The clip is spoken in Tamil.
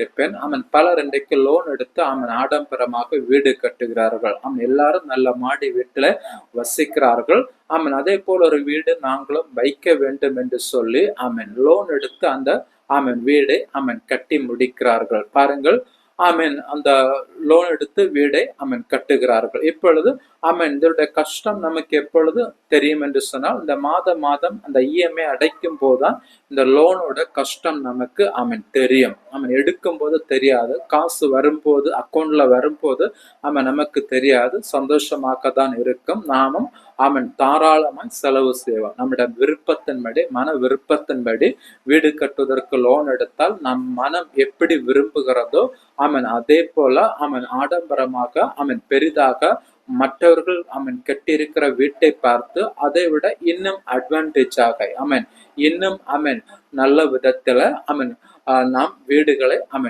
இருப்பேன். பலர் இன்றைக்கு லோன் எடுத்து ஆடம்பரமாக வீடு கட்டுகிறார்கள். எல்லாரும் நல்ல மாடி வீட்டுல வசிக்கிறார்கள். அதே போல ஒரு வீடு நாங்களும் வைக்க வேண்டும் என்று சொல்லி லோன் எடுத்து அந்த வீடை கட்டி முடிக்கிறார்கள். பாருங்கள், அந்த லோன் எடுத்து வீடை கட்டுகிறார்கள். இப்பொழுது இதனுடைய கஷ்டம் நமக்கு எப்பொழுது தெரியும் என்று சொன்னால், இந்த மாதம் அந்த இஎம்ஐ அடைக்கும் போதுதான் இந்த லோனோட கஷ்டம் நமக்கு தெரியும். எடுக்கும் போது தெரியாது, காசு வரும்போது அக்கௌண்ட்ல வரும்போது நமக்கு தெரியாது. சந்தோஷமாக தான் இருக்கும். நாமும் தாராளமாய் செலவு செய்வோம். நம்முடைய விருப்பத்தின்படி, மன விருப்பத்தின்படி வீடு கட்டுவதற்கு லோன் எடுத்தால் நம் மனம் எப்படி விரும்புகிறதோ அதே போல ஆடம்பரமாக பெரிதாக மற்றவர்கள் கட்டியிருக்கிற வீட்டை பார்த்து அதை விட இன்னும் அட்வான்டேஜாக இன்னும் நல்ல விதத்துல நாம் வீடுகளை